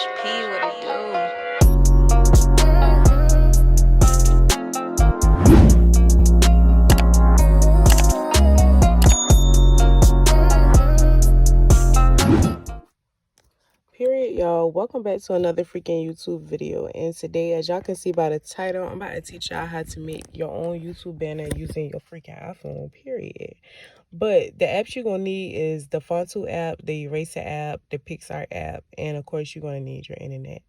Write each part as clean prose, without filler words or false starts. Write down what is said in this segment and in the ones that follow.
HP, what it do? Period, y'all. Welcome back to another freaking YouTube video. And today, as y'all can see by the title, I'm about to teach y'all how to make your own YouTube banner using your freaking iPhone, period. But the apps you're going to need is the Phonto app, the Eraser app, the Picsart app, and of course, you're going to need your internet.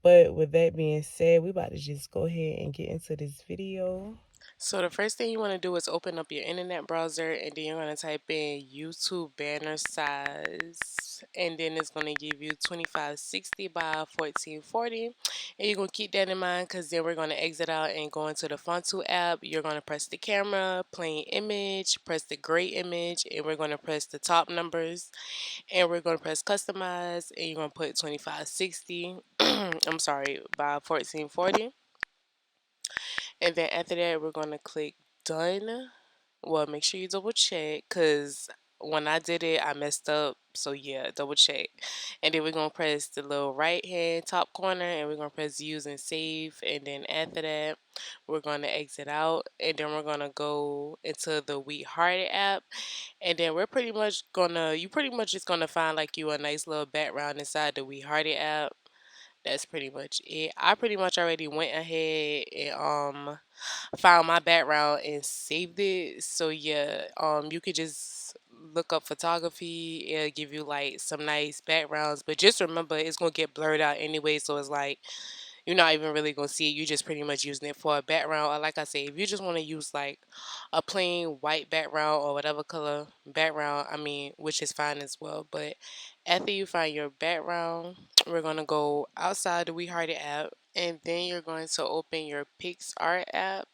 But with that being said, we about to just go ahead and get into this video. So the first thing you want to do is open up your internet browser, and then you're going to type in YouTube banner size, and then it's going to give you 2560 by 1440, and you're going to keep that in mind because then we're going to exit out and go into the Phonto app. You're going to press the camera, plain image, press the gray image, and we're going to press the top numbers, and we're going to press customize, and you're going to put 2560 I'm sorry, by 1440. And then after that, we're going to click done. Well, make sure you double check because when I did it, I messed up. So yeah, double check. And then we're going to press the little right hand top corner, and we're going to press use and save. And then after that, we're going to exit out, and then we're going to go into the We Hearted app. And then we're pretty much you pretty much just going to find like you a nice little background inside the We Hearted app. That's pretty much it. I pretty much already went ahead and found my background and saved it. So yeah, you could just look up photography. It'll give you like some nice backgrounds, but just remember it's gonna get blurred out anyway. So it's like you're not even really gonna see it. You're just pretty much using it for a background. Or like I say, if you just want to use like a plain white background or whatever color background, I mean, which is fine as well. But after you find your background, we're gonna go outside the We Hearted app, and then you're going to open your Picsart app.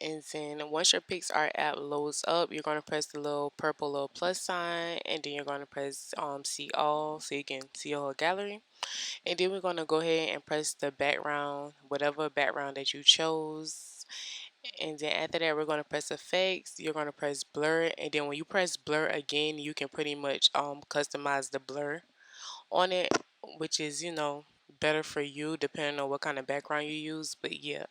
And then once your Picsart app loads up, you're going to press the little purple little plus sign, and then you're going to press see all so you can see your whole gallery. And then we're going to go ahead and press the background, whatever background that you chose. And then after that, we're going to press effects. You're going to press blur. And then when you press blur again, you can pretty much customize the blur on it, which is, better for you depending on what kind of background you use. But yeah,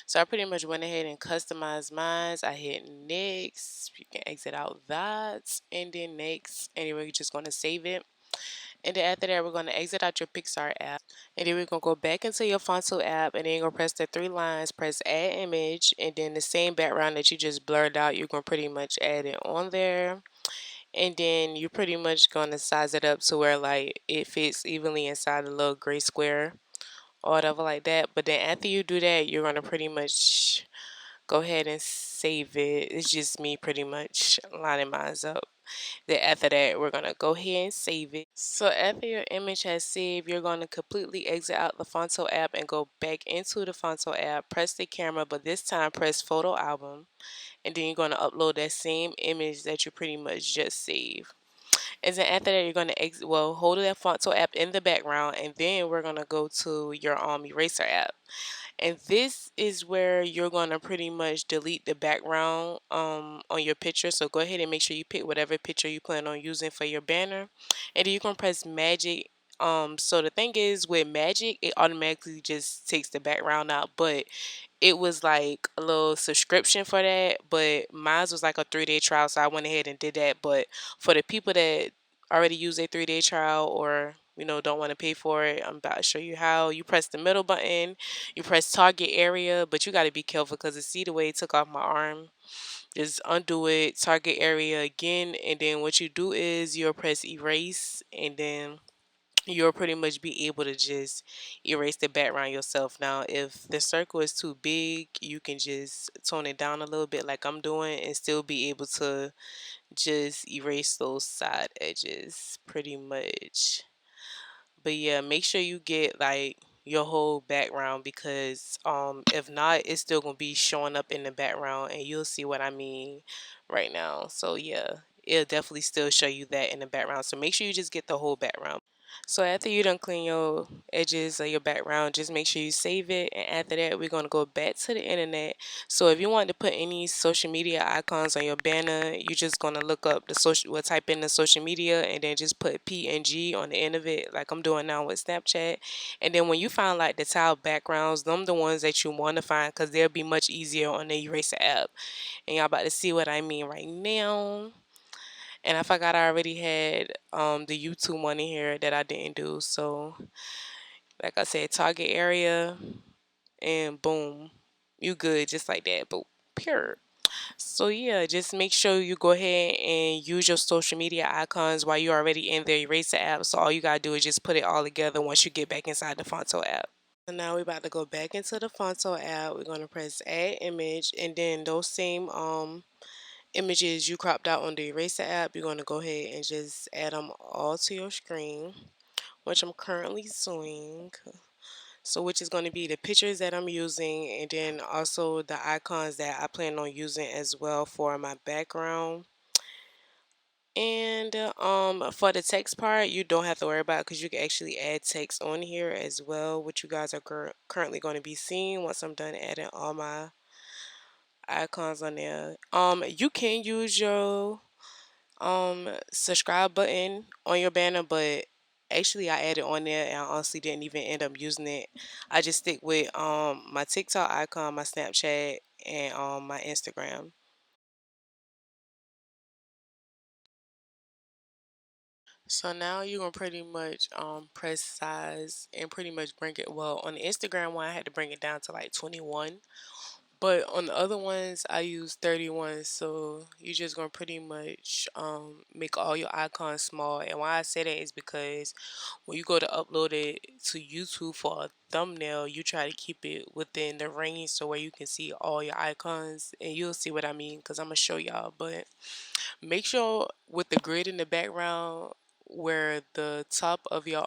so I pretty much went ahead and customized mine. I hit next. You can exit out that, and then next. Anyway, you're just going to save it. And then after that, we're going to exit out your Picsart app. And then we're going to go back into your Phonto app. And then you're going to press the three lines, press add image. And then the same background that you just blurred out, you're going to pretty much add it on there. And then you're pretty much going to size it up to where like it fits evenly inside the little gray square or whatever like that. But then after you do that, you're going to pretty much go ahead and save it. It's just me pretty much lining mine up. Then after that, we're going to go ahead and save it. So after your image has saved, you're going to completely exit out the Phonto app and go back into the Phonto app. Press the camera, but this time press photo album. And then you're going to upload that same image that you pretty much just saved. And then after that, you're going to hold that Phonto app in the background, and then we're going to go to your Eraser app. And this is where you're going to pretty much delete the background on your picture. So go ahead and make sure you pick whatever picture you plan on using for your banner. And then you're going to press magic. So the thing is with magic, it automatically just takes the background out, but it was like a little subscription for that, but mine was like a 3-day trial, so I went ahead and did that. But for the people that already use a 3-day trial or don't want to pay for it, I'm about to show you how. You press the middle button, you press target area, but you got to be careful because see the way it took off my arm. Just undo it, target area again, and then what you do is you'll press erase, and then you'll pretty much be able to just erase the background yourself. Now, if the circle is too big, you can just tone it down a little bit like I'm doing and still be able to just erase those side edges pretty much. But yeah, make sure you get like your whole background because if not, it's still gonna be showing up in the background, and you'll see what I mean right now. So yeah, it'll definitely still show you that in the background. So make sure you just get the whole background. So after you done clean your edges of your background, just make sure you save it. And after that, we're gonna go back to the internet. So if you want to put any social media icons on your banner, you're just gonna look up the social, well, type in the social media, and then just put PNG on the end of it, like I'm doing now with Snapchat. And then when you find like the tile backgrounds, them the ones that you want to find, because they'll be much easier on the eraser app. And y'all about to see what I mean right now. And I forgot I already had the YouTube one in here that I didn't do. So like I said, target area and boom, you good just like that. But pure. So yeah, just make sure you go ahead and use your social media icons while you're already in the eraser app. So all you gotta do is just put it all together once you get back inside the Phonto app. So now we're about to go back into the Phonto app. We're gonna press add image, and then those same images you cropped out on the eraser app, you're going to go ahead and just add them all to your screen, which I'm currently doing. So which is going to be the pictures that I'm using, and then also the icons that I plan on using as well for my background. And for the text part, you don't have to worry about, because you can actually add text on here as well, which you guys are currently going to be seeing once I'm done adding all my icons on there. You can use your subscribe button on your banner, but actually I added on there and I honestly didn't even end up using it. I just stick with my TikTok icon, my Snapchat, and my Instagram. So now you're gonna pretty much press size and pretty much bring it, well, on the Instagram one I had to bring it down to like 21. But on the other ones, I use 31. So you're just gonna pretty much make all your icons small. And why I say that is because when you go to upload it to YouTube for a thumbnail, you try to keep it within the range so where you can see all your icons, and you'll see what I mean because I'm gonna show y'all. But make sure with the grid in the background, where the top of your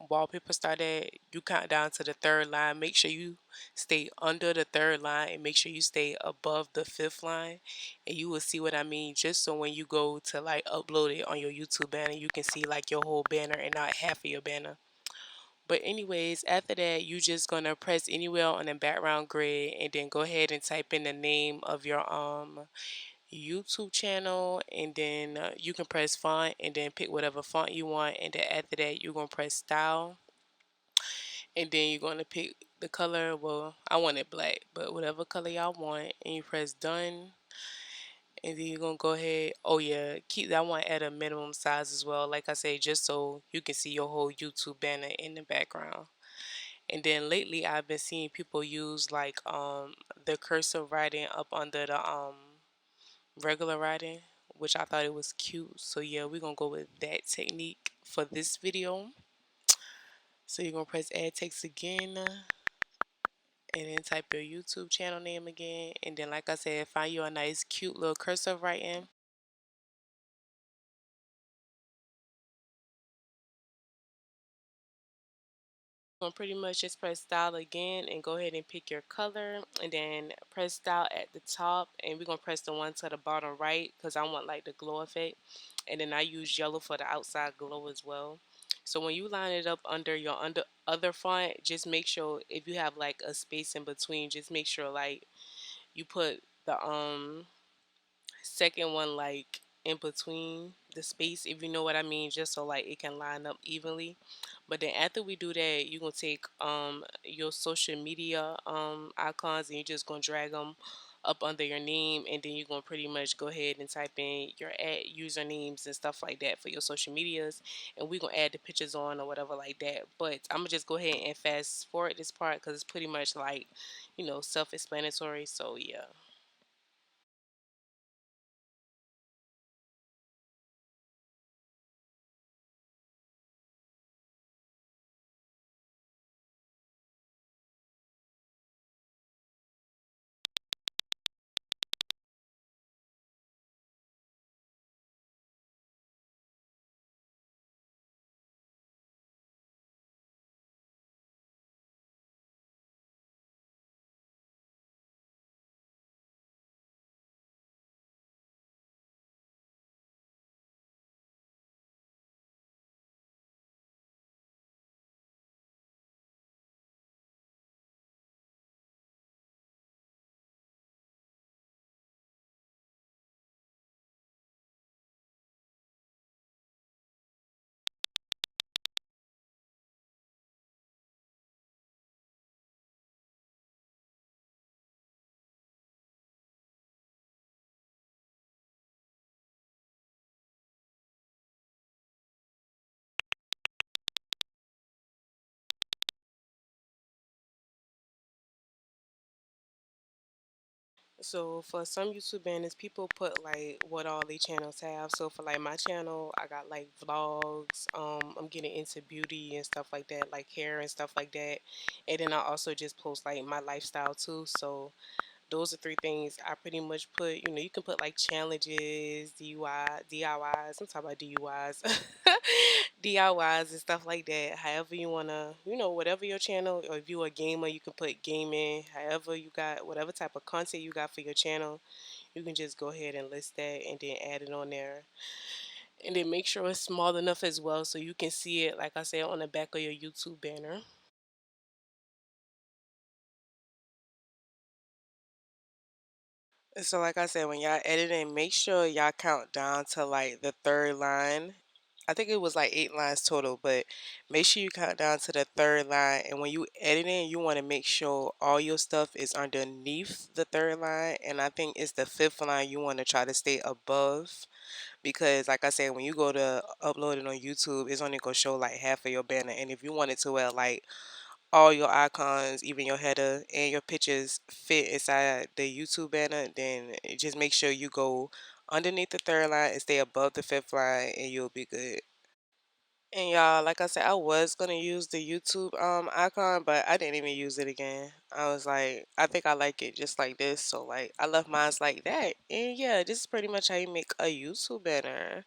wallpaper started, you count down to the third line. Make sure you stay under the third line and make sure you stay above the fifth line, and you will see what I mean. Just so when you go to like upload it on your YouTube banner, you can see like your whole banner and not half of your banner. But anyways, after that, you just gonna press anywhere on the background grid and then go ahead and type in the name of your YouTube channel, and then you can press font and then pick whatever font you want, and then after that you're gonna press style, and then you're gonna pick the color. Well, I want it black, but whatever color y'all want, and you press done, and then you're gonna go ahead. Oh yeah, keep that one at a minimum size as well, like I say, just so you can see your whole YouTube banner in the background. And then lately I've been seeing people use like the cursive writing up under the regular writing, which I thought it was cute. So yeah, we're gonna go with that technique for this video. So you're gonna press add text again, and then type your YouTube channel name again, and then like I said, find you a nice cute little cursive writing. Gonna pretty much just press style again and go ahead and pick your color, and then press style at the top, and we're gonna press the one to the bottom right because I want like the glow effect, and then I use yellow for the outside glow as well. So when you line it up under your other font, just make sure if you have like a space in between, just make sure like you put the second one like in between the space, if you know what I mean, just so like it can line up evenly. But then after we do that, you're gonna take your social media icons and you're just gonna drag them up under your name, and then you're gonna pretty much go ahead and type in your ad usernames and stuff like that for your social medias, and we're gonna add the pictures on or whatever like that. But I'm gonna just go ahead and fast forward this part because it's pretty much like, self-explanatory. So yeah. So for some YouTube banners, people put like what all their channels have. So for like my channel, I got like vlogs. I'm getting into beauty and stuff like that, like hair and stuff like that. And then I also just post like my lifestyle too. So those are three things I pretty much put. You know, you can put like challenges, DIYs. I'm talking about DUIs, DIYs and stuff like that. However you wanna, whatever your channel, or if you a gamer, you can put gaming. However you got, whatever type of content you got for your channel, you can just go ahead and list that and then add it on there. And then make sure it's small enough as well so you can see it, like I said, on the back of your YouTube banner. So like I said, when y'all editing, make sure y'all count down to like the third line. I think it was like 8 lines total, but make sure you count down to the third line. And when you editing, you want to make sure all your stuff is underneath the third line. And I think it's the fifth line you want to try to stay above. Because like I said, when you go to upload it on YouTube, it's only gonna show like half of your banner. And if you want it to like all your icons, even your header and your pictures fit inside the YouTube banner, then just make sure you go underneath the third line and stay above the fifth line and you'll be good. And y'all, like I said, I was gonna use the YouTube icon, but I didn't even use it again. I was like, I think I like it just like this, so like I left mine like that. And yeah, this is pretty much how you make a YouTube banner.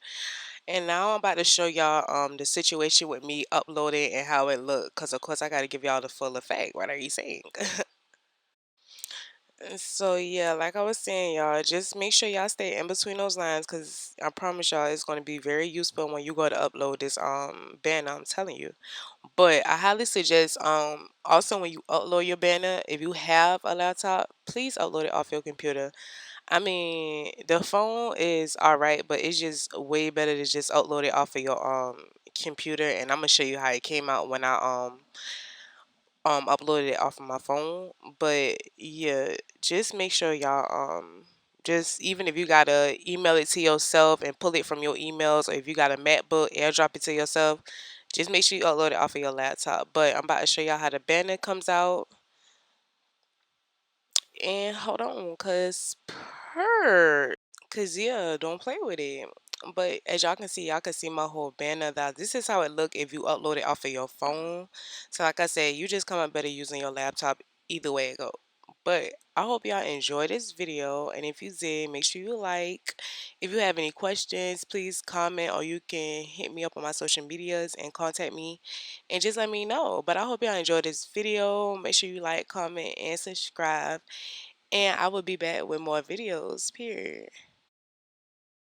And now I'm about to show y'all the situation with me uploading and how it looked. Cause of course I gotta give y'all the full effect. What are you saying? So yeah, like I was saying, y'all, just make sure y'all stay in between those lines, cause I promise y'all it's gonna be very useful when you go to upload this banner. I'm telling you. But I highly suggest also when you upload your banner, if you have a laptop, please upload it off your computer. I mean, the phone is all right, but it's just way better to just upload it off of your computer. And I'm gonna show you how it came out when I uploaded it off of my phone. But yeah, just make sure y'all just even if you gotta email it to yourself and pull it from your emails, or if you got a MacBook, airdrop it to yourself. Just make sure you upload it off of your laptop. But I'm about to show y'all how the banner comes out. And hold on, cause yeah, don't play with it. But as y'all can see my whole banner. That this is how it look if you upload it off of your phone. So like I said, you just come up better using your laptop. Either way it go. But I hope y'all enjoyed this video, and if you did, make sure you like. If you have any questions, please comment, or you can hit me up on my social medias and contact me and just let me know. But I hope y'all enjoyed this video. Make sure you like, comment, and subscribe. And I will be back with more videos, period.